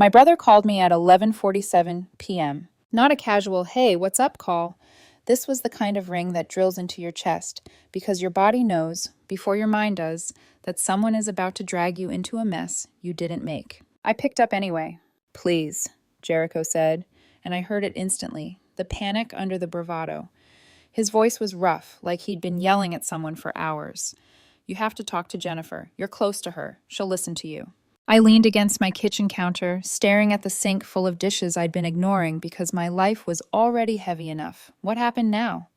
My brother called me at 11:47 p.m. Not a casual, "Hey, what's up?" call. This was the kind of ring that drills into your chest because your body knows, before your mind does, that someone is about to drag you into a mess you didn't make. I picked up anyway. "Please," Jericho said, and I heard it instantly, the panic under the bravado. His voice was rough, like he'd been yelling at someone for hours. "You have to talk to Jennifer. You're close to her. She'll listen to you." I leaned against my kitchen counter, staring at the sink full of dishes I'd been ignoring because my life was already heavy enough. What happened now?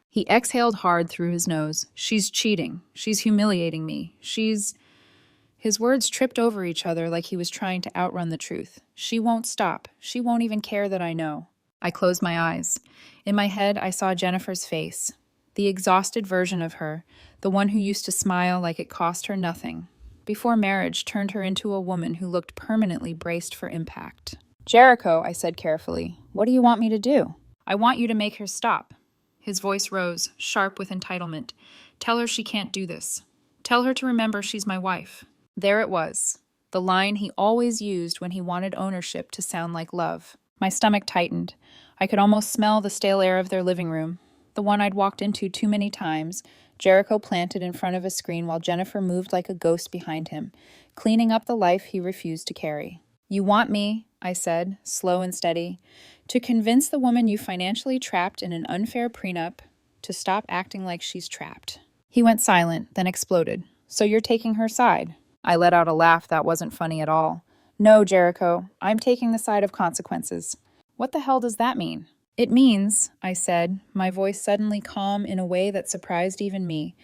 He exhaled hard through his nose. "She's cheating. She's humiliating me. His words tripped over each other like he was trying to outrun the truth. "She won't stop. She won't even care that I know." I closed my eyes. In my head, I saw Jennifer's face. The exhausted version of her, the one who used to smile like it cost her nothing. Before marriage turned her into a woman who looked permanently braced for impact. "Jericho," I said carefully, "what do you want me to do?" "I want you to make her stop." His voice rose, sharp with entitlement. "Tell her she can't do this. Tell her to remember she's my wife." There it was, the line he always used when he wanted ownership to sound like love. My stomach tightened. I could almost smell the stale air of their living room, the one I'd walked into too many times, Jericho planted in front of a screen while Jennifer moved like a ghost behind him, cleaning up the life he refused to carry. "You want me," I said, slow and steady, "to convince the woman you financially trapped in an unfair prenup to stop acting like she's trapped." He went silent, then exploded. "So you're taking her side?" I let out a laugh that wasn't funny at all. "No, Jericho, I'm taking the side of consequences." "What the hell does that mean?" "It means," I said, my voice suddenly calm in a way that surprised even me,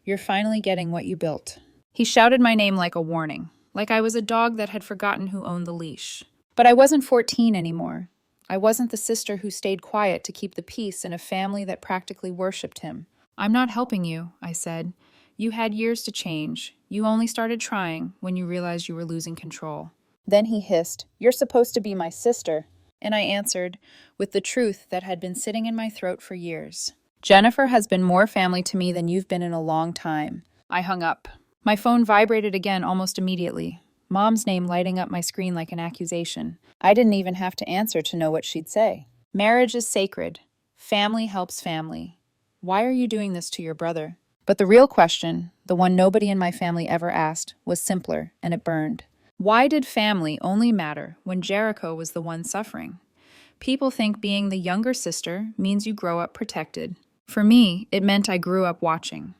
"you're finally getting what you built." He shouted my name like a warning, like I was a dog that had forgotten who owned the leash. But I wasn't 14 anymore. I wasn't the sister who stayed quiet to keep the peace in a family that practically worshipped him. "I'm not helping you," I said. "You had years to change. You only started trying when you realized you were losing control." Then he hissed, "You're supposed to be my sister." And I answered, with the truth that had been sitting in my throat for years. "Jennifer has been more family to me than you've been in a long time." I hung up. My phone vibrated again almost immediately, Mom's name lighting up my screen like an accusation. I didn't even have to answer to know what she'd say. "Marriage is sacred. Family helps family. Why are you doing this to your brother?" But the real question, the one nobody in my family ever asked, was simpler, and it burned. Why did family only matter when Jericho was the one suffering? People think being the younger sister means you grow up protected. For me, it meant I grew up watching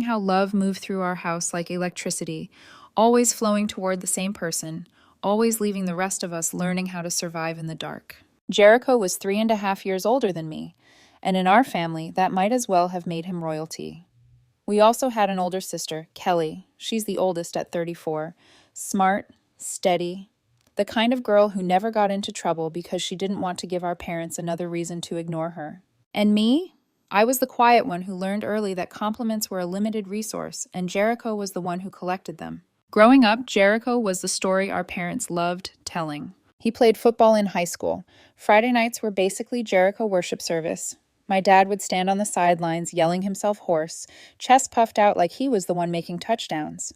how love moved through our house like electricity, always flowing toward the same person, always leaving the rest of us learning how to survive in the dark. Jericho was 3.5 years older than me, and in our family, that might as well have made him royalty. We also had an older sister, Kelly. She's the oldest at 34. Smart, steady, the kind of girl who never got into trouble because she didn't want to give our parents another reason to ignore her. And me? I was the quiet one who learned early that compliments were a limited resource, and Jericho was the one who collected them. Growing up, Jericho was the story our parents loved telling. He played football in high school. Friday nights were basically Jericho worship service. My dad would stand on the sidelines yelling himself hoarse, chest puffed out like he was the one making touchdowns.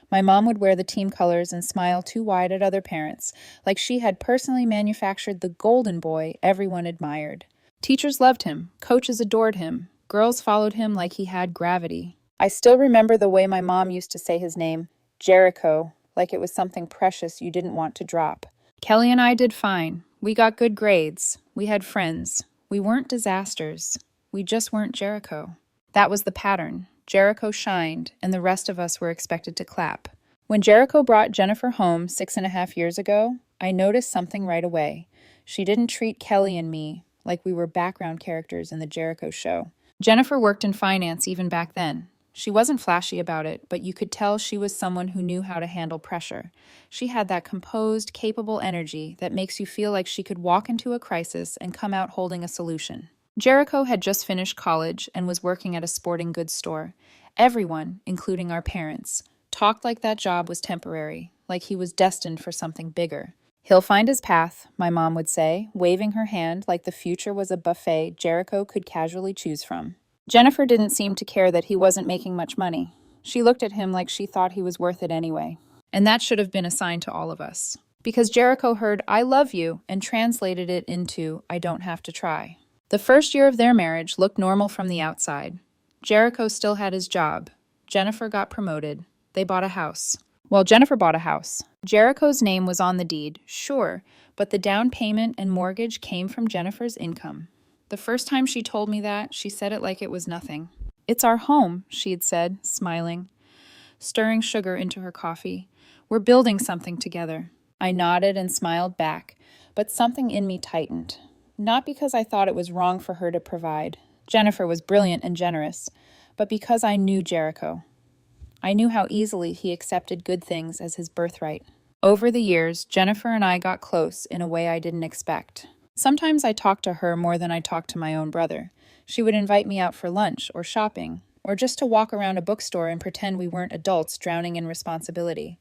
My mom would wear the team colors and smile too wide at other parents, like she had personally manufactured the golden boy everyone admired. Teachers loved him, coaches adored him, girls followed him like he had gravity. I still remember the way my mom used to say his name, Jericho, like it was something precious you didn't want to drop. Kelly and I did fine. We got good grades. We had friends. We weren't disasters. We just weren't Jericho. That was the pattern. Jericho shined, and the rest of us were expected to clap. When Jericho brought Jennifer home 6.5 years ago, I noticed something right away. She didn't treat Kelly and me like we were background characters in the Jericho show. Jennifer worked in finance even back then. She wasn't flashy about it, but you could tell she was someone who knew how to handle pressure. She had that composed, capable energy that makes you feel like she could walk into a crisis and come out holding a solution. Jericho had just finished college and was working at a sporting goods store. Everyone, including our parents, talked like that job was temporary, like he was destined for something bigger. "He'll find his path," my mom would say, waving her hand like the future was a buffet Jericho could casually choose from. Jennifer didn't seem to care that he wasn't making much money. She looked at him like she thought he was worth it anyway. And that should have been a sign to all of us. because Jericho heard "I love you" and translated it into "I don't have to try." The first year of their marriage looked normal from the outside. Jericho still had his job. Jennifer got promoted. They bought a house. Well, Jennifer bought a house. Jericho's name was on the deed, sure, but the down payment and mortgage came from Jennifer's income. The first time she told me that, she said it like it was nothing. "It's our home," she had said, smiling, stirring sugar into her coffee. "We're building something together." I nodded and smiled back, but something in me tightened. Not because I thought it was wrong for her to provide. Jennifer was brilliant and generous, but because I knew Jericho. I knew how easily he accepted good things as his birthright. Over the years, Jennifer and I got close in a way I didn't expect. Sometimes I talked to her more than I talked to my own brother. She would invite me out for lunch or shopping, or just to walk around a bookstore and pretend we weren't adults drowning in responsibility.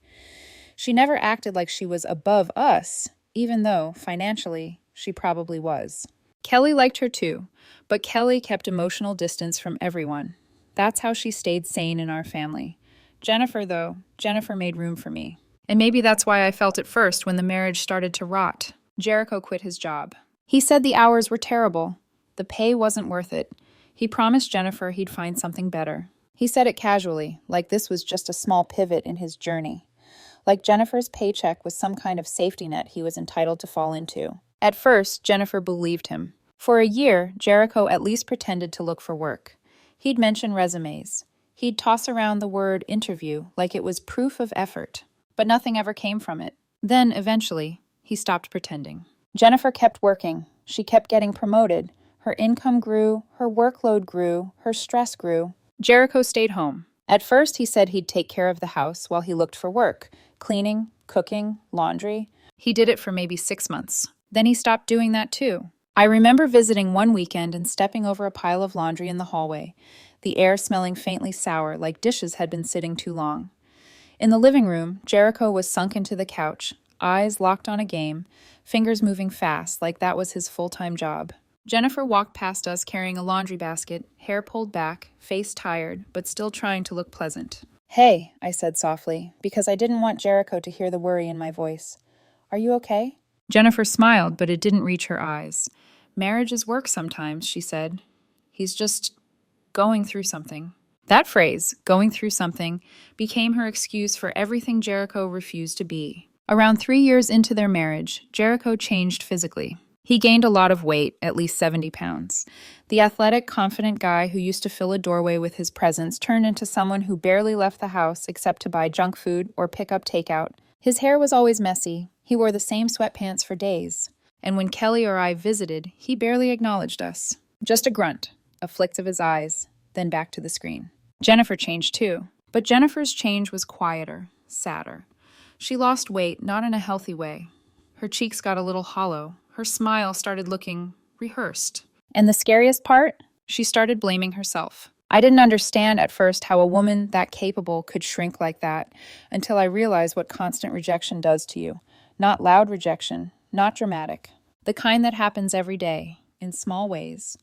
She never acted like she was above us, even though, financially, she probably was. Kelly liked her too, but Kelly kept emotional distance from everyone. That's how she stayed sane in our family. Jennifer made room for me. And maybe that's why I felt it first when the marriage started to rot. Jericho quit his job. He said the hours were terrible. The pay wasn't worth it. He promised Jennifer he'd find something better. He said it casually, like this was just a small pivot in his journey. Like Jennifer's paycheck was some kind of safety net he was entitled to fall into. At first, Jennifer believed him. For a year, Jericho at least pretended to look for work. He'd mention resumes. He'd toss around the word interview like it was proof of effort. But nothing ever came from it. Then, eventually, he stopped pretending. Jennifer kept working. She kept getting promoted. Her income grew, her workload grew, her stress grew. Jericho stayed home. At first, he said he'd take care of the house while he looked for work. Cleaning, cooking, laundry. He did it for maybe 6 months. Then he stopped doing that too. I remember visiting one weekend and stepping over a pile of laundry in the hallway, the air smelling faintly sour like dishes had been sitting too long. In the living room, Jericho was sunk into the couch, eyes locked on a game, fingers moving fast like that was his full-time job. Jennifer walked past us carrying a laundry basket, hair pulled back, face tired, but still trying to look pleasant. "Hey," I said softly, because I didn't want Jericho to hear the worry in my voice. "Are you okay?" Jennifer smiled, but it didn't reach her eyes. "Marriage is work sometimes," she said. "He's just going through something." That phrase, "going through something," became her excuse for everything Jericho refused to be. Around 3 years into their marriage, Jericho changed physically. He gained a lot of weight, at least 70 pounds. The athletic, confident guy who used to fill a doorway with his presence turned into someone who barely left the house except to buy junk food or pick up takeout. His hair was always messy. He wore the same sweatpants for days. And when Kelly or I visited, he barely acknowledged us. Just a grunt, a flick of his eyes, then back to the screen. Jennifer changed too, but Jennifer's change was quieter, sadder. She lost weight, not in a healthy way. Her cheeks got a little hollow. Her smile started looking rehearsed. And the scariest part? She started blaming herself. I didn't understand at first how a woman that capable could shrink like that until I realized what constant rejection does to you. Not loud rejection, not dramatic. The kind that happens every day, in small ways.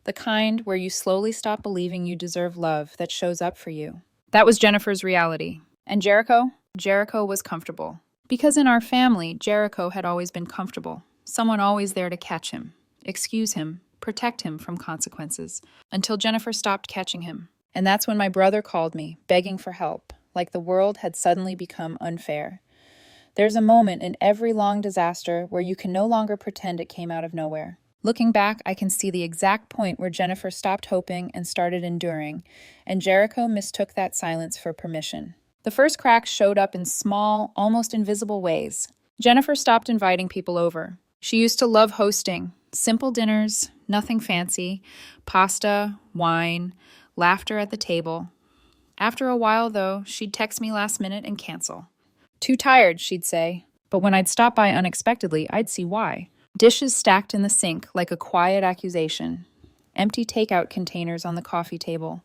The kind where you slowly stop believing you deserve love that shows up for you. That was Jennifer's reality. And Jericho? Jericho was comfortable. Because in our family, Jericho had always been comfortable. Someone always there to catch him, excuse him, protect him from consequences, until Jennifer stopped catching him. And that's when my brother called me, begging for help, like the world had suddenly become unfair. There's a moment in every long disaster where you can no longer pretend it came out of nowhere. Looking back, I can see the exact point where Jennifer stopped hoping and started enduring, and Jericho mistook that silence for permission. The first cracks showed up in small, almost invisible ways. Jennifer stopped inviting people over. She used to love hosting. Simple dinners, nothing fancy, pasta, wine, laughter at the table. After a while, though, she'd text me last minute and cancel. "Too tired," she'd say. But when I'd stop by unexpectedly, I'd see why. Dishes stacked in the sink like a quiet accusation. Empty takeout containers on the coffee table.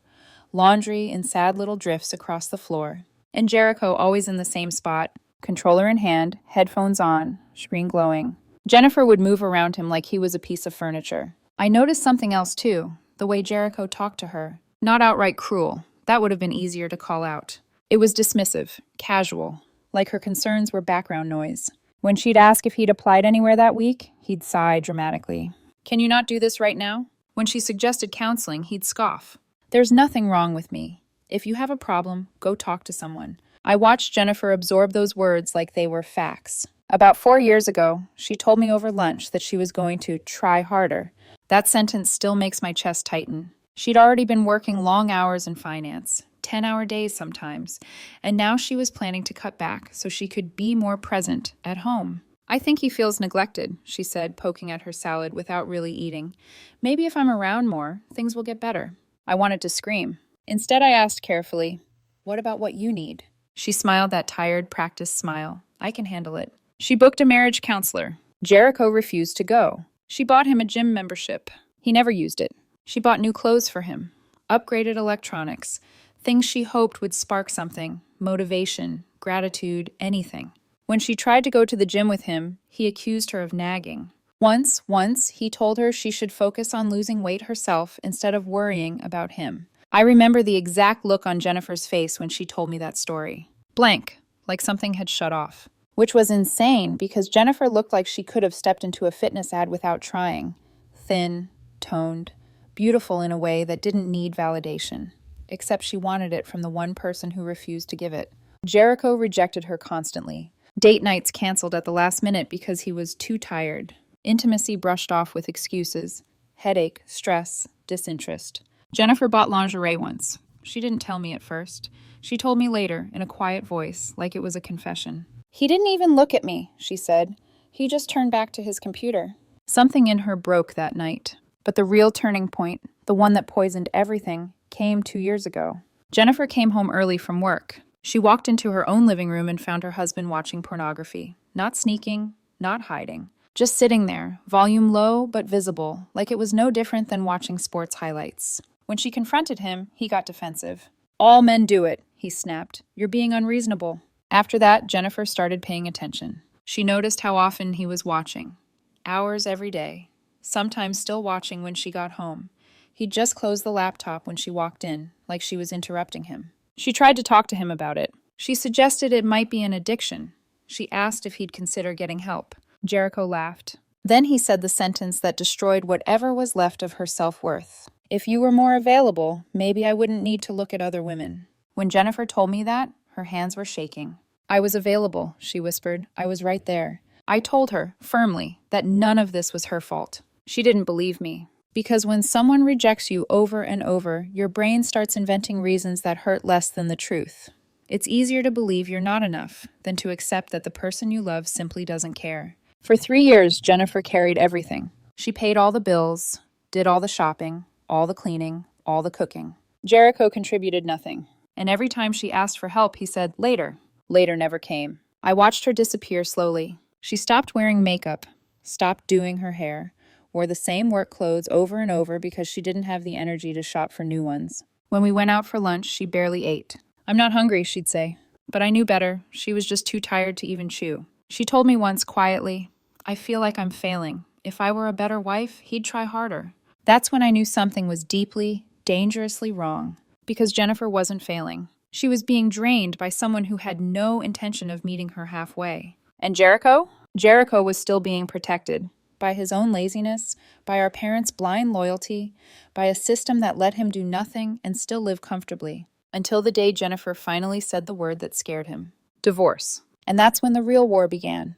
Laundry in sad little drifts across the floor. And Jericho always in the same spot, controller in hand, headphones on, screen glowing. Jennifer would move around him like he was a piece of furniture. I noticed something else too, the way Jericho talked to her. Not outright cruel. That would have been easier to call out. It was dismissive, casual, like her concerns were background noise. When she'd ask if he'd applied anywhere that week, he'd sigh dramatically. Can you not do this right now? When she suggested counseling, he'd scoff. There's nothing wrong with me. If you have a problem, go talk to someone. I watched Jennifer absorb those words like they were facts. About 4 years ago, she told me over lunch that she was going to try harder. That sentence still makes my chest tighten. She'd already been working long hours in finance, 10-hour days sometimes, and now she was planning to cut back so she could be more present at home. I think he feels neglected, she said, poking at her salad without really eating. Maybe if I'm around more, things will get better. I wanted to scream. Instead, I asked carefully, what about what you need? She smiled that tired, practiced smile. I can handle it. She booked a marriage counselor. Jericho refused to go. She bought him a gym membership. He never used it. She bought new clothes for him, upgraded electronics, things she hoped would spark something, motivation, gratitude, anything. When she tried to go to the gym with him, he accused her of nagging. Once, he told her she should focus on losing weight herself instead of worrying about him. I remember the exact look on Jennifer's face when she told me that story. Blank, like something had shut off. Which was insane because Jennifer looked like she could have stepped into a fitness ad without trying. Thin, toned, beautiful in a way that didn't need validation. Except she wanted it from the one person who refused to give it. Jericho rejected her constantly. Date nights canceled at the last minute because he was too tired. Intimacy brushed off with excuses. Headache, stress, disinterest. Jennifer bought lingerie once. She didn't tell me at first. She told me later, in a quiet voice, like it was a confession. He didn't even look at me, she said. He just turned back to his computer. Something in her broke that night. But the real turning point, the one that poisoned everything, came 2 years ago. Jennifer came home early from work. She walked into her own living room and found her husband watching pornography. Not sneaking, not hiding. Just sitting there, volume low but visible, like it was no different than watching sports highlights. When she confronted him, he got defensive. All men do it, he snapped. You're being unreasonable. After that, Jennifer started paying attention. She noticed how often he was watching. Hours every day. Sometimes still watching when she got home. He'd just closed the laptop when she walked in, like she was interrupting him. She tried to talk to him about it. She suggested it might be an addiction. She asked if he'd consider getting help. Jericho laughed. Then he said the sentence that destroyed whatever was left of her self-worth. If you were more available, maybe I wouldn't need to look at other women. When Jennifer told me that, her hands were shaking. I was available, she whispered. I was right there. I told her, firmly, that none of this was her fault. She didn't believe me. Because when someone rejects you over and over, your brain starts inventing reasons that hurt less than the truth. It's easier to believe you're not enough than to accept that the person you love simply doesn't care. For 3 years, Jennifer carried everything. She paid all the bills, did all the shopping, all the cleaning, all the cooking. Jericho contributed nothing. And every time she asked for help, he said, later. Later never came. I watched her disappear slowly. She stopped wearing makeup, stopped doing her hair, wore the same work clothes over and over because she didn't have the energy to shop for new ones. When we went out for lunch, she barely ate. I'm not hungry, she'd say. But I knew better. She was just too tired to even chew. She told me once quietly, I feel like I'm failing. If I were a better wife, he'd try harder. That's when I knew something was deeply, dangerously wrong. Because Jennifer wasn't failing. She was being drained by someone who had no intention of meeting her halfway. And Jericho? Jericho was still being protected. By his own laziness, by our parents' blind loyalty, by a system that let him do nothing and still live comfortably. Until the day Jennifer finally said the word that scared him. Divorce. And that's when the real war began.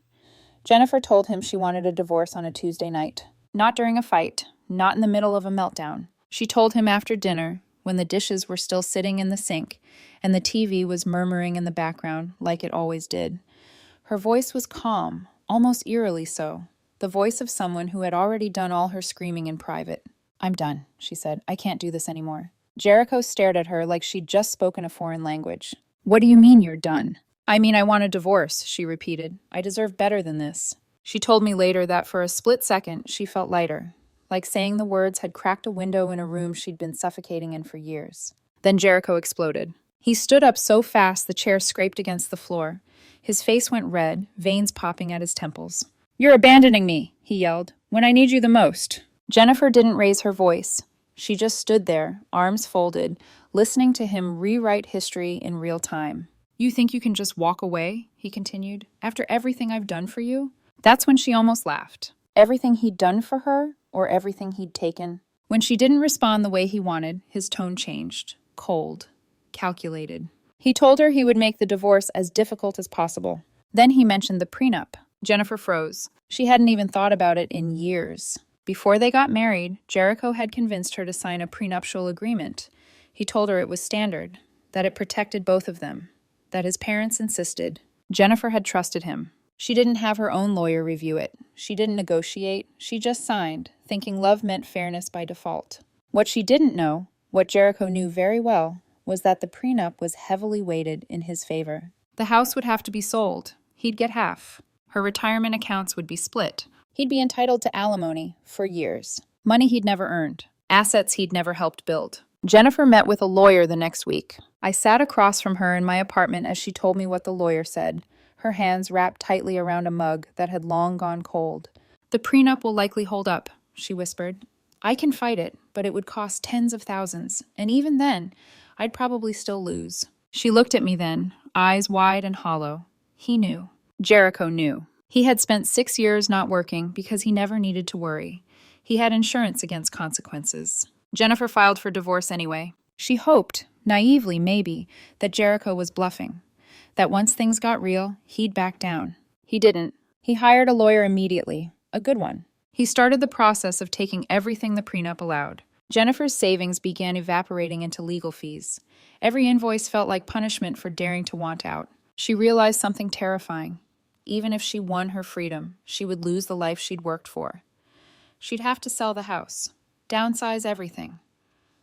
Jennifer told him she wanted a divorce on a Tuesday night. Not during a fight, not in the middle of a meltdown. She told him after dinner, when the dishes were still sitting in the sink, and the TV was murmuring in the background like it always did. Her voice was calm, almost eerily so. The voice of someone who had already done all her screaming in private. I'm done, she said. I can't do this anymore. Jericho stared at her like she'd just spoken a foreign language. What do you mean you're done? I mean I want a divorce, she repeated. I deserve better than this. She told me later that for a split second she felt lighter, like saying the words had cracked a window in a room she'd been suffocating in for years. Then Jericho exploded. He stood up so fast the chair scraped against the floor. His face went red, veins popping at his temples. You're abandoning me, he yelled, when I need you the most. Jennifer didn't raise her voice. She just stood there, arms folded, listening to him rewrite history in real time. You think you can just walk away? He continued. After everything I've done for you? That's when she almost laughed. Everything he'd done for her, or everything he'd taken? When she didn't respond the way he wanted, his tone changed. Cold. Calculated. He told her he would make the divorce as difficult as possible. Then he mentioned the prenup. Jennifer froze. She hadn't even thought about it in years. Before they got married, Jericho had convinced her to sign a prenuptial agreement. He told her it was standard, that it protected both of them, that his parents insisted. Jennifer had trusted him. She didn't have her own lawyer review it. She didn't negotiate. She just signed, thinking love meant fairness by default. What she didn't know, what Jericho knew very well, was that the prenup was heavily weighted in his favor. The house would have to be sold. He'd get half. Her retirement accounts would be split. He'd be entitled to alimony for years. Money he'd never earned. Assets he'd never helped build. Jennifer met with a lawyer the next week. I sat across from her in my apartment as she told me what the lawyer said, her hands wrapped tightly around a mug that had long gone cold. The prenup will likely hold up, she whispered. I can fight it, but it would cost tens of thousands, and even then, I'd probably still lose. She looked at me then, eyes wide and hollow. He knew. Jericho knew. He had spent 6 years not working because he never needed to worry. He had insurance against consequences. Jennifer filed for divorce anyway. She hoped, naively maybe, that Jericho was bluffing. That once things got real, he'd back down. He didn't. He hired a lawyer immediately, a good one. He started the process of taking everything the prenup allowed. Jennifer's savings began evaporating into legal fees. Every invoice felt like punishment for daring to want out. She realized something terrifying. Even if she won her freedom, she would lose the life she'd worked for. She'd have to sell the house, downsize everything,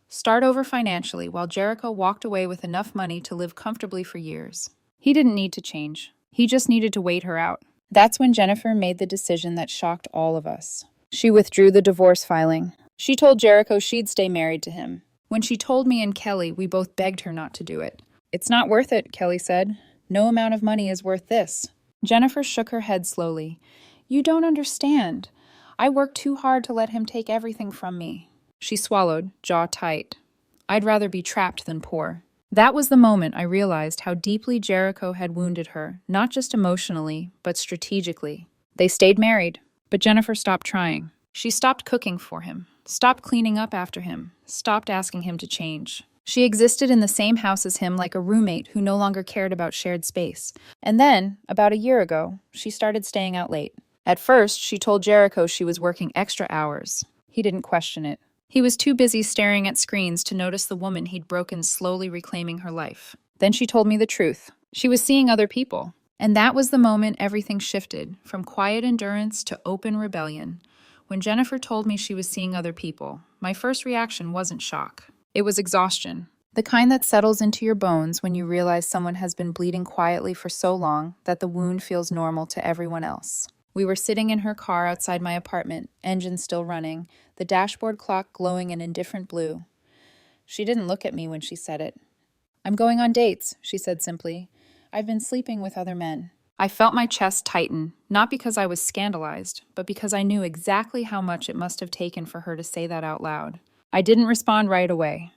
start over financially while Jericho walked away with enough money to live comfortably for years. He didn't need to change. He just needed to wait her out. That's when Jennifer made the decision that shocked all of us. She withdrew the divorce filing. She told Jericho she'd stay married to him. When she told me and Kelly, we both begged her not to do it. It's not worth it, Kelly said. No amount of money is worth this. Jennifer shook her head slowly. You don't understand. I worked too hard to let him take everything from me. She swallowed, jaw tight. I'd rather be trapped than poor. That was the moment I realized how deeply Jericho had wounded her, not just emotionally, but strategically. They stayed married, but Jennifer stopped trying. She stopped cooking for him, stopped cleaning up after him, stopped asking him to change. She existed in the same house as him like a roommate who no longer cared about shared space. And then, about a year ago, she started staying out late. At first, she told Jericho she was working extra hours. He didn't question it. He was too busy staring at screens to notice the woman he'd broken slowly reclaiming her life. Then she told me the truth. She was seeing other people. And that was the moment everything shifted, from quiet endurance to open rebellion. When Jennifer told me she was seeing other people, my first reaction wasn't shock. It was exhaustion. The kind that settles into your bones when you realize someone has been bleeding quietly for so long that the wound feels normal to everyone else. We were sitting in her car outside my apartment, engine still running, the dashboard clock glowing an indifferent blue. She didn't look at me when she said it. I'm going on dates, she said simply. I've been sleeping with other men. I felt my chest tighten, not because I was scandalized, but because I knew exactly how much it must have taken for her to say that out loud. I didn't respond right away.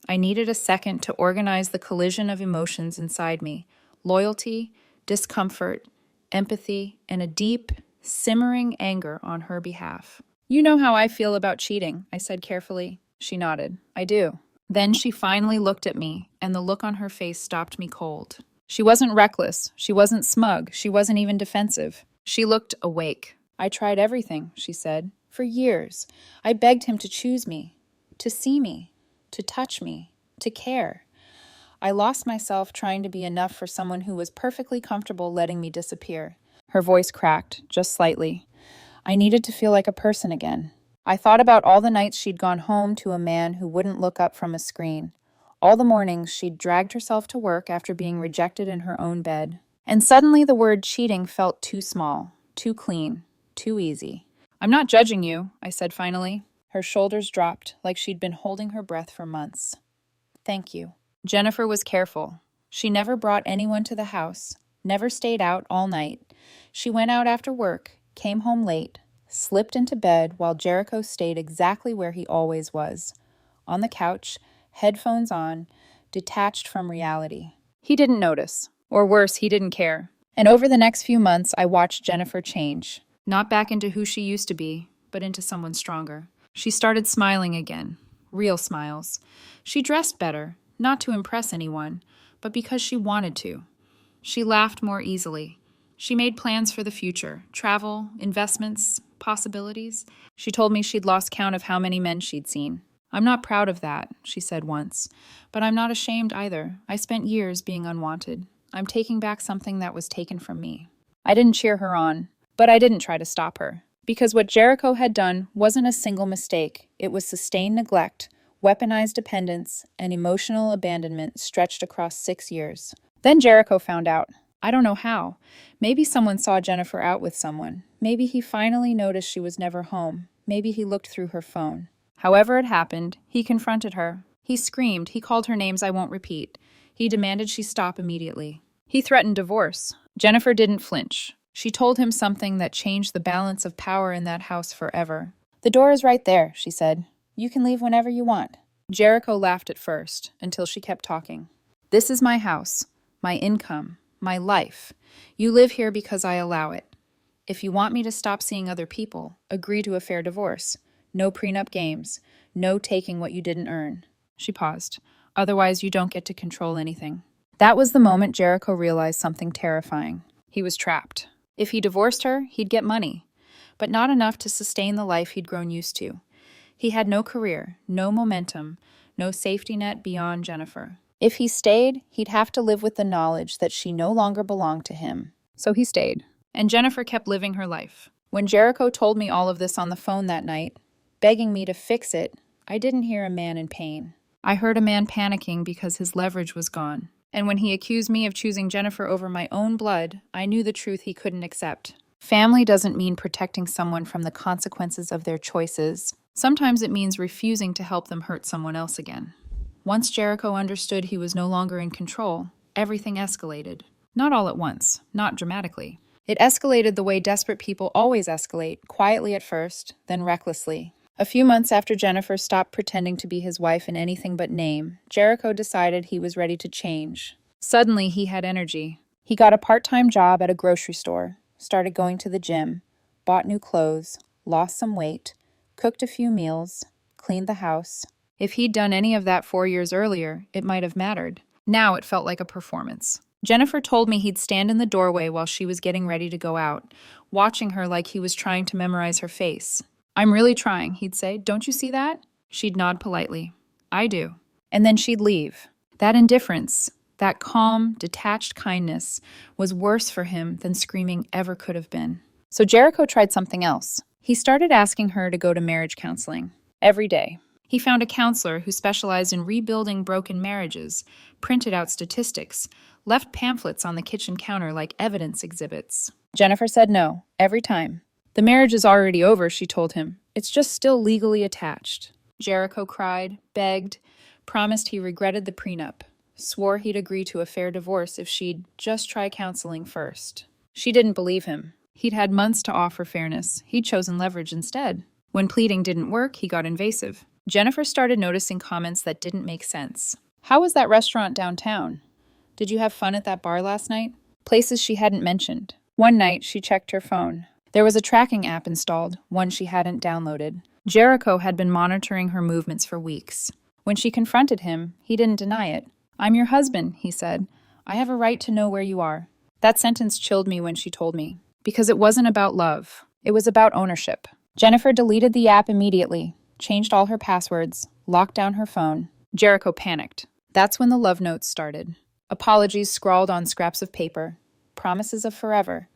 I needed a second to organize the collision of emotions inside me. Loyalty, discomfort, empathy, and a deep, simmering anger on her behalf. You know how I feel about cheating, I said carefully. She nodded. I do. Then she finally looked at me, and the look on her face stopped me cold. She wasn't reckless. She wasn't smug. She wasn't even defensive. She looked awake. I tried everything, she said. For years. I begged him to choose me, to see me, to touch me, to care. I lost myself trying to be enough for someone who was perfectly comfortable letting me disappear. Her voice cracked, just slightly. I needed to feel like a person again. I thought about all the nights she'd gone home to a man who wouldn't look up from a screen. All the mornings she'd dragged herself to work after being rejected in her own bed. And suddenly the word cheating felt too small, too clean, too easy. I'm not judging you, I said finally. Her shoulders dropped like she'd been holding her breath for months. Thank you. Jennifer was careful. She never brought anyone to the house, never stayed out all night. She went out after work, came home late, slipped into bed while Jericho stayed exactly where he always was, on the couch, headphones on, detached from reality. He didn't notice. Or worse, he didn't care. And over the next few months, I watched Jennifer change. Not back into who she used to be, but into someone stronger. She started smiling again. Real smiles. She dressed better, not to impress anyone, but because she wanted to. She laughed more easily. She made plans for the future, travel, investments, possibilities. She told me she'd lost count of how many men she'd seen. "I'm not proud of that," she said once, "but I'm not ashamed either. I spent years being unwanted. I'm taking back something that was taken from me." I didn't cheer her on, but I didn't try to stop her. Because what Jericho had done wasn't a single mistake. It was sustained neglect, weaponized dependence, and emotional abandonment stretched across 6 years. Then Jericho found out. I don't know how. Maybe someone saw Jennifer out with someone. Maybe he finally noticed she was never home. Maybe he looked through her phone. However it happened, he confronted her. He screamed. He called her names I won't repeat. He demanded she stop immediately. He threatened divorce. Jennifer didn't flinch. She told him something that changed the balance of power in that house forever. "The door is right there," she said. "You can leave whenever you want." Jericho laughed at first, until she kept talking. "This is my house, my income, my life. You live here because I allow it. If you want me to stop seeing other people, agree to a fair divorce. No prenup games. No taking what you didn't earn." She paused. "Otherwise, you don't get to control anything." That was the moment Jericho realized something terrifying. He was trapped. If he divorced her, he'd get money, but not enough to sustain the life he'd grown used to. He had no career, no momentum, no safety net beyond Jennifer. If he stayed, he'd have to live with the knowledge that she no longer belonged to him. So he stayed, and Jennifer kept living her life. When Jericho told me all of this on the phone that night, begging me to fix it, I didn't hear a man in pain. I heard a man panicking because his leverage was gone. And when he accused me of choosing Jennifer over my own blood, I knew the truth he couldn't accept. Family doesn't mean protecting someone from the consequences of their choices. Sometimes it means refusing to help them hurt someone else again. Once Jericho understood he was no longer in control, everything escalated. Not all at once, not dramatically. It escalated the way desperate people always escalate, quietly at first, then recklessly. A few months after Jennifer stopped pretending to be his wife in anything but name, Jericho decided he was ready to change. Suddenly, he had energy. He got a part-time job at a grocery store, started going to the gym, bought new clothes, lost some weight, cooked a few meals, cleaned the house. If he'd done any of that 4 years earlier, it might have mattered. Now it felt like a performance. Jennifer told me he'd stand in the doorway while she was getting ready to go out, watching her like he was trying to memorize her face. "I'm really trying," he'd say. "Don't you see that?" She'd nod politely. "I do." And then she'd leave. That indifference, that calm, detached kindness, was worse for him than screaming ever could have been. So Jericho tried something else. He started asking her to go to marriage counseling. Every day. He found a counselor who specialized in rebuilding broken marriages, printed out statistics, left pamphlets on the kitchen counter like evidence exhibits. Jennifer said no, every time. "The marriage is already over," she told him. "It's just still legally attached." Jericho cried, begged, promised he regretted the prenup, swore he'd agree to a fair divorce if she'd just try counseling first. She didn't believe him. He'd had months to offer fairness. He'd chosen leverage instead. When pleading didn't work, he got invasive. Jennifer started noticing comments that didn't make sense. "How was that restaurant downtown? Did you have fun at that bar last night?" Places she hadn't mentioned. One night, she checked her phone. There was a tracking app installed, one she hadn't downloaded. Jericho had been monitoring her movements for weeks. When she confronted him, he didn't deny it. "I'm your husband," he said. "I have a right to know where you are." That sentence chilled me when she told me, because it wasn't about love. It was about ownership. Jennifer deleted the app immediately, changed all her passwords, locked down her phone. Jericho panicked. That's when the love notes started. Apologies scrawled on scraps of paper, promises of forever,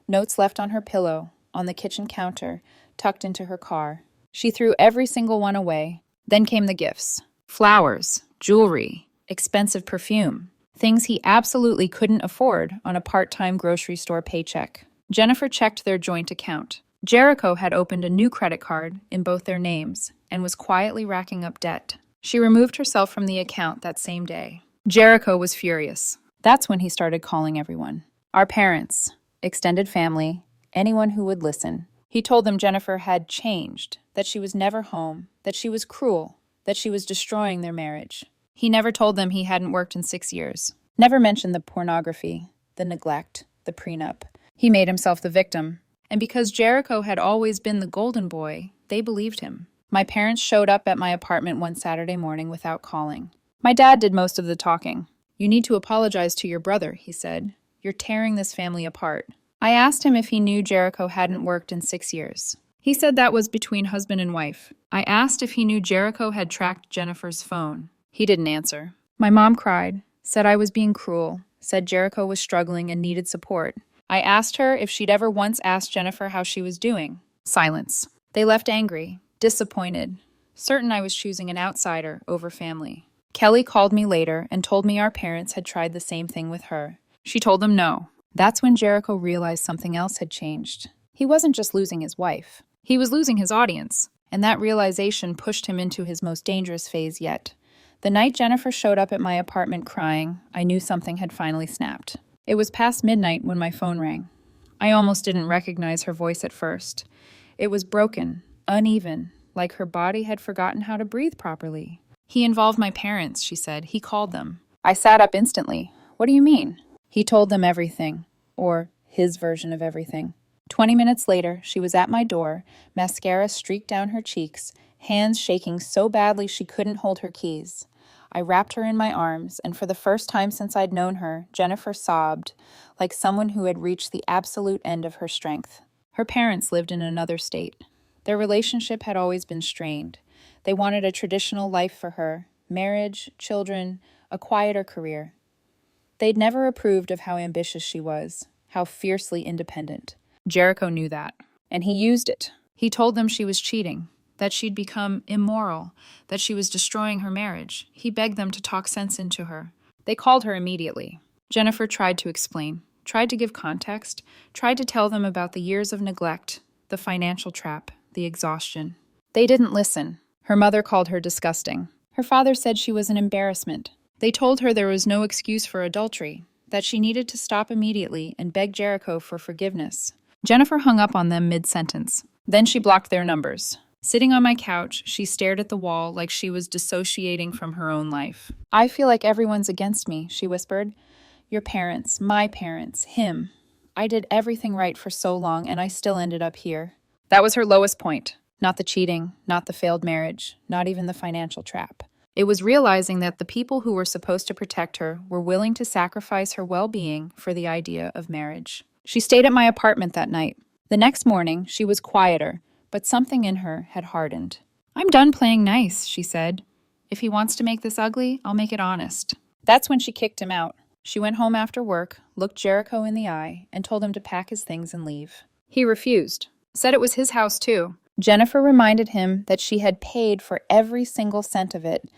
notes left on her pillow, on the kitchen counter, tucked into her car. She threw every single one away. Then came the gifts. Flowers, jewelry, expensive perfume. Things he absolutely couldn't afford on a part-time grocery store paycheck. Jennifer checked their joint account. Jericho had opened a new credit card in both their names and was quietly racking up debt. She removed herself from the account that same day. Jericho was furious. That's when he started calling everyone. Our parents, extended family, anyone who would listen. He told them Jennifer had changed, that she was never home, that she was cruel, that she was destroying their marriage. He never told them he hadn't worked in 6 years. Never mentioned the pornography, the neglect, the prenup. He made himself the victim. And because Jericho had always been the golden boy, they believed him. My parents showed up at my apartment one Saturday morning without calling. My dad did most of the talking. "You need to apologize to your brother," he said. "You're tearing this family apart." I asked him if he knew Jericho hadn't worked in 6 years. He said that was between husband and wife. I asked if he knew Jericho had tracked Jennifer's phone. He didn't answer. My mom cried, said I was being cruel, said Jericho was struggling and needed support. I asked her if she'd ever once asked Jennifer how she was doing. Silence. They left angry, disappointed, certain I was choosing an outsider over family. Kelly called me later and told me our parents had tried the same thing with her. She told them no. That's when Jericho realized something else had changed. He wasn't just losing his wife. He was losing his audience, and that realization pushed him into his most dangerous phase yet. The night Jennifer showed up at my apartment crying, I knew something had finally snapped. It was past midnight when my phone rang. I almost didn't recognize her voice at first. It was broken, uneven, like her body had forgotten how to breathe properly. "He involved my parents," she said. "He called them." I sat up instantly. "What do you mean?" He told them everything, or his version of everything. 20 minutes later, she was at my door, mascara streaked down her cheeks, hands shaking so badly she couldn't hold her keys. I wrapped her in my arms, and for the first time since I'd known her, Jennifer sobbed, like someone who had reached the absolute end of her strength. Her parents lived in another state. Their relationship had always been strained. They wanted a traditional life for her, marriage, children, a quieter career. They'd never approved of how ambitious she was, how fiercely independent. Jericho knew that, and he used it. He told them she was cheating, that she'd become immoral, that she was destroying her marriage. He begged them to talk sense into her. They called her immediately. Jennifer tried to explain, tried to give context, tried to tell them about the years of neglect, the financial trap, the exhaustion. They didn't listen. Her mother called her disgusting. Her father said she was an embarrassment. They told her there was no excuse for adultery, that she needed to stop immediately and beg Jericho for forgiveness. Jennifer hung up on them mid-sentence. Then she blocked their numbers. Sitting on my couch, she stared at the wall like she was dissociating from her own life. "I feel like everyone's against me," she whispered. "Your parents, my parents, him. I did everything right for so long, and I still ended up here." That was her lowest point. Not the cheating, not the failed marriage, not even the financial trap. It was realizing that the people who were supposed to protect her were willing to sacrifice her well-being for the idea of marriage. She stayed at my apartment that night. The next morning, she was quieter, but something in her had hardened. "I'm done playing nice," she said. "If he wants to make this ugly, I'll make it honest." That's when she kicked him out. She went home after work, looked Jericho in the eye, and told him to pack his things and leave. He refused. Said it was his house, too. Jennifer reminded him that she had paid for every single cent of it,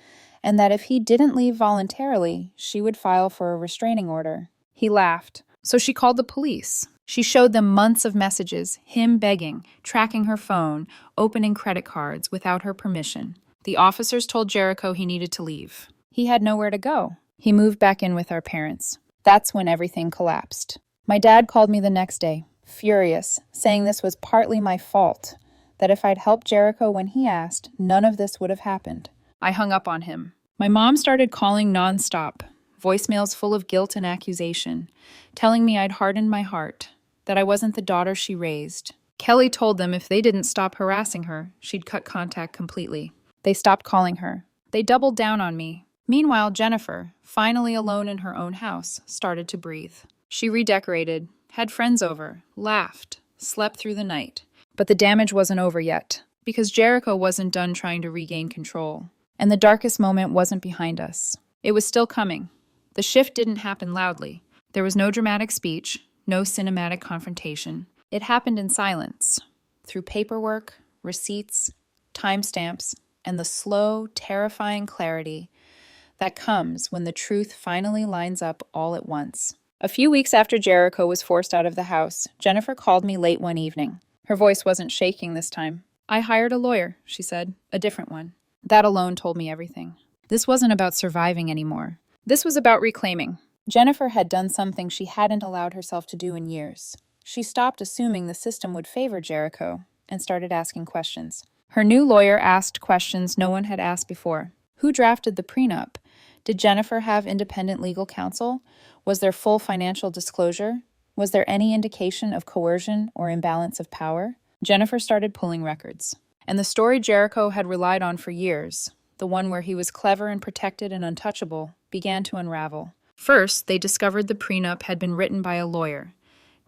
and that if he didn't leave voluntarily, she would file for a restraining order. He laughed. So she called the police. She showed them months of messages, him begging, tracking her phone, opening credit cards without her permission. The officers told Jericho he needed to leave. He had nowhere to go. He moved back in with our parents. That's when everything collapsed. My dad called me the next day, furious, saying this was partly my fault, that if I'd helped Jericho when he asked, none of this would have happened. I hung up on him. My mom started calling nonstop, voicemails full of guilt and accusation, telling me I'd hardened my heart, that I wasn't the daughter she raised. Kelly told them if they didn't stop harassing her, she'd cut contact completely. They stopped calling her. They doubled down on me. Meanwhile, Jennifer, finally alone in her own house, started to breathe. She redecorated, had friends over, laughed, slept through the night. But the damage wasn't over yet, because Jericho wasn't done trying to regain control. And the darkest moment wasn't behind us. It was still coming. The shift didn't happen loudly. There was no dramatic speech, no cinematic confrontation. It happened in silence, through paperwork, receipts, timestamps, and the slow, terrifying clarity that comes when the truth finally lines up all at once. A few weeks after Jericho was forced out of the house, Jennifer called me late one evening. Her voice wasn't shaking this time. "I hired a lawyer," she said, "a different one." That alone told me everything. This wasn't about surviving anymore. This was about reclaiming. Jennifer had done something she hadn't allowed herself to do in years. She stopped assuming the system would favor Jericho and started asking questions. Her new lawyer asked questions no one had asked before. Who drafted the prenup? Did Jennifer have independent legal counsel? Was there full financial disclosure? Was there any indication of coercion or imbalance of power? Jennifer started pulling records. And the story Jericho had relied on for years, the one where he was clever and protected and untouchable, began to unravel. First, they discovered the prenup had been written by a lawyer.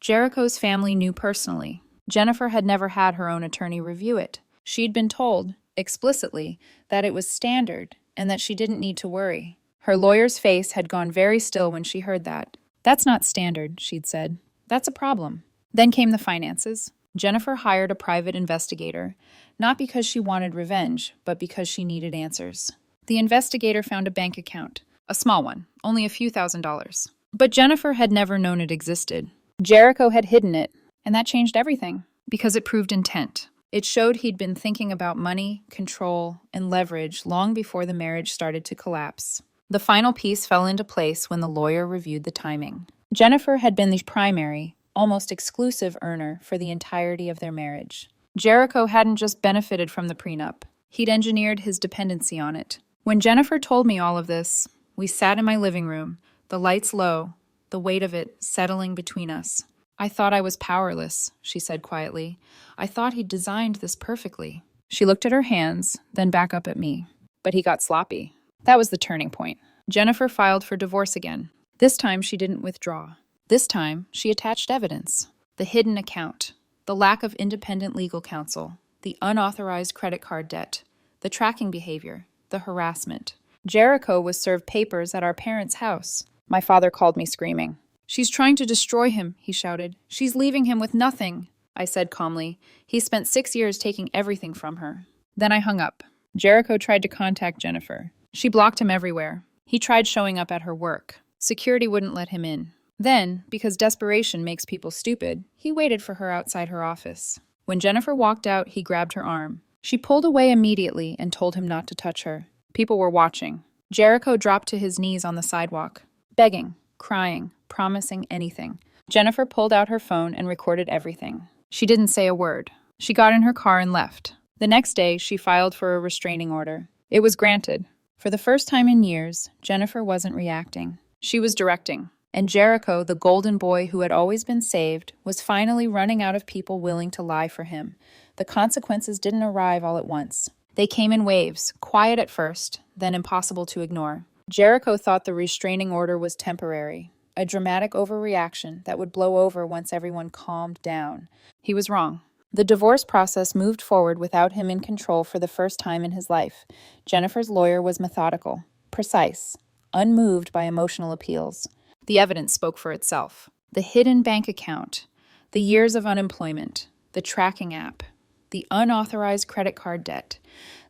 Jericho's family knew personally. Jennifer had never had her own attorney review it. She'd been told, explicitly, that it was standard and that she didn't need to worry. Her lawyer's face had gone very still when she heard that. "That's not standard," she'd said. "That's a problem." Then came the finances. Jennifer hired a private investigator, not because she wanted revenge, but because she needed answers. The investigator found a bank account, a small one, only a few $1,000s. But Jennifer had never known it existed. Jericho had hidden it, and that changed everything, because it proved intent. It showed he'd been thinking about money, control, and leverage long before the marriage started to collapse. The final piece fell into place when the lawyer reviewed the timing. Jennifer had been the primary, almost exclusive earner for the entirety of their marriage. Jericho hadn't just benefited from the prenup. He'd engineered his dependency on it. When Jennifer told me all of this, we sat in my living room, the lights low, the weight of it settling between us. "I thought I was powerless," she said quietly. "I thought he'd designed this perfectly." She looked at her hands, then back up at me. But he got sloppy. That was the turning point. Jennifer filed for divorce again. This time she didn't withdraw. This time she attached evidence. The hidden account, the lack of independent legal counsel, the unauthorized credit card debt, the tracking behavior, the harassment. Jericho was served papers at our parents' house. My father called me screaming. "She's trying to destroy him," he shouted. "She's leaving him with nothing." I said calmly, "He spent 6 years taking everything from her." Then I hung up. Jericho tried to contact Jennifer. She blocked him everywhere. He tried showing up at her work. Security wouldn't let him in. Then, because desperation makes people stupid, he waited for her outside her office. When Jennifer walked out, he grabbed her arm. She pulled away immediately and told him not to touch her. People were watching. Jericho dropped to his knees on the sidewalk, begging, crying, promising anything. Jennifer pulled out her phone and recorded everything. She didn't say a word. She got in her car and left. The next day, she filed for a restraining order. It was granted. For the first time in years, Jennifer wasn't reacting. She was directing. And Jericho, the golden boy who had always been saved, was finally running out of people willing to lie for him. The consequences didn't arrive all at once. They came in waves, quiet at first, then impossible to ignore. Jericho thought the restraining order was temporary, a dramatic overreaction that would blow over once everyone calmed down. He was wrong. The divorce process moved forward without him in control for the first time in his life. Jennifer's lawyer was methodical, precise, unmoved by emotional appeals. The evidence spoke for itself. The hidden bank account, the years of unemployment, the tracking app, the unauthorized credit card debt,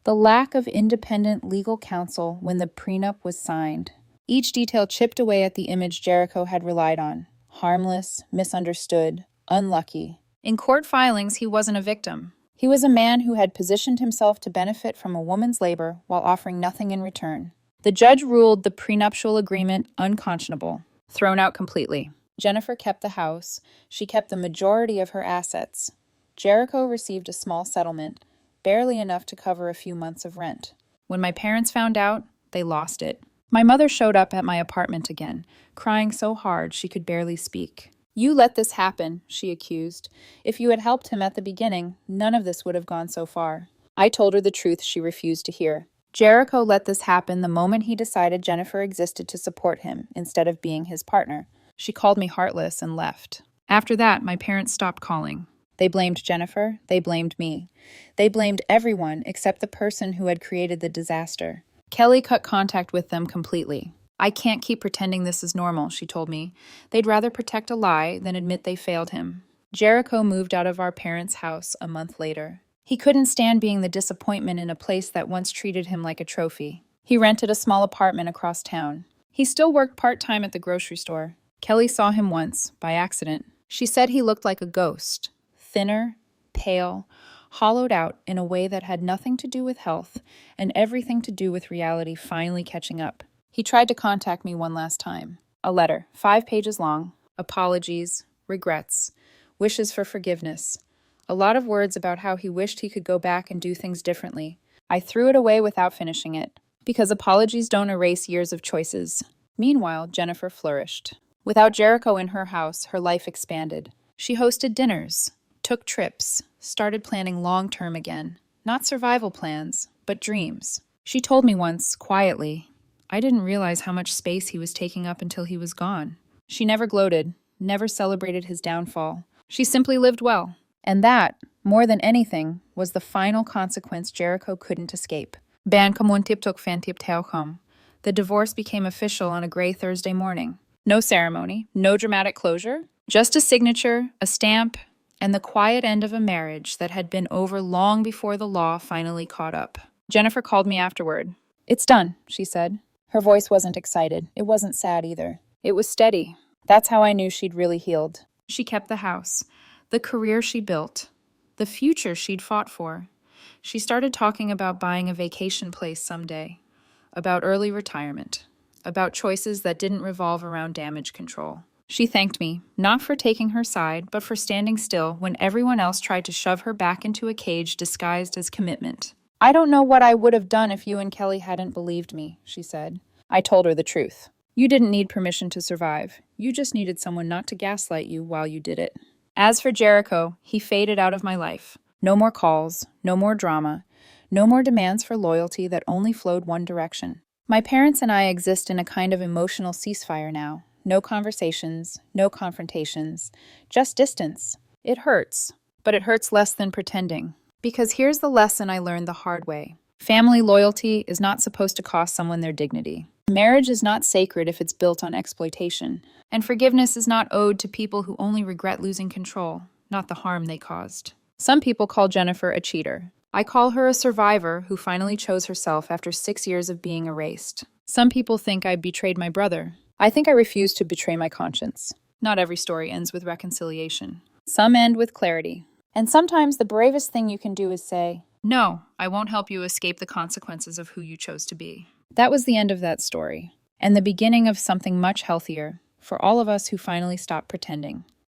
the lack of independent legal counsel when the prenup was signed. Each detail chipped away at the image Jericho had relied on. Harmless, misunderstood, unlucky. In court filings, he wasn't a victim. He was a man who had positioned himself to benefit from a woman's labor while offering nothing in return. The judge ruled the prenuptial agreement unconscionable, thrown out completely. Jennifer kept the house. She kept the majority of her assets. Jericho received a small settlement, barely enough to cover a few months of rent. When my parents found out, they lost it. My mother showed up at my apartment again, crying so hard she could barely speak. "You let this happen," she accused. "If you had helped him at the beginning, none of this would have gone so far." I told her the truth she refused to hear. Jericho let this happen the moment he decided Jennifer existed to support him instead of being his partner. She called me heartless and left. After that, my parents stopped calling. They blamed Jennifer. They blamed me. They blamed everyone except the person who had created the disaster. Kelly cut contact with them completely. "I can't keep pretending this is normal," she told me. They'd rather protect a lie than admit they failed him. Jericho moved out of our parents' house a month later. He couldn't stand being the disappointment in a place that once treated him like a trophy. He rented a small apartment across town. He still worked part-time at the grocery store. Kelly saw him once, by accident. She said he looked like a ghost, thinner, pale, hollowed out in a way that had nothing to do with health and everything to do with reality finally catching up. He tried to contact me one last time. A letter, 5 pages long, apologies, regrets, wishes for forgiveness. A lot of words about how he wished he could go back and do things differently. I threw it away without finishing it. Because apologies don't erase years of choices. Meanwhile, Jennifer flourished. Without Jericho in her house, her life expanded. She hosted dinners, took trips, started planning long-term again. Not survival plans, but dreams. She told me once, quietly, I didn't realize how much space he was taking up until he was gone. She never gloated, never celebrated his downfall. She simply lived well. And that, more than anything, was the final consequence Jericho couldn't escape. Ban kamuntip tok fantip teochum. The divorce became official on a gray Thursday morning. No ceremony, no dramatic closure, just a signature, a stamp, and the quiet end of a marriage that had been over long before the law finally caught up. Jennifer called me afterward. It's done, she said. Her voice wasn't excited. It wasn't sad either. It was steady. That's how I knew she'd really healed. She kept the house, the career she built, the future she'd fought for. She started talking about buying a vacation place someday, about early retirement, about choices that didn't revolve around damage control. She thanked me, not for taking her side, but for standing still when everyone else tried to shove her back into a cage disguised as commitment. I don't know what I would have done if you and Kelly hadn't believed me, she said. I told her the truth. You didn't need permission to survive. You just needed someone not to gaslight you while you did it. As for Jericho, he faded out of my life. No more calls, no more drama, no more demands for loyalty that only flowed one direction. My parents and I exist in a kind of emotional ceasefire now. No conversations, no confrontations, just distance. It hurts, but it hurts less than pretending. Because here's the lesson I learned the hard way. Family loyalty is not supposed to cost someone their dignity. Marriage is not sacred if it's built on exploitation. And forgiveness is not owed to people who only regret losing control, not the harm they caused. Some people call Jennifer a cheater. I call her a survivor who finally chose herself after 6 years of being erased. Some people think I betrayed my brother. I think I refuse to betray my conscience. Not every story ends with reconciliation. Some end with clarity. And sometimes the bravest thing you can do is say, no, I won't help you escape the consequences of who you chose to be. That was the end of that story, and the beginning of something much healthier for all of us who finally stopped pretending.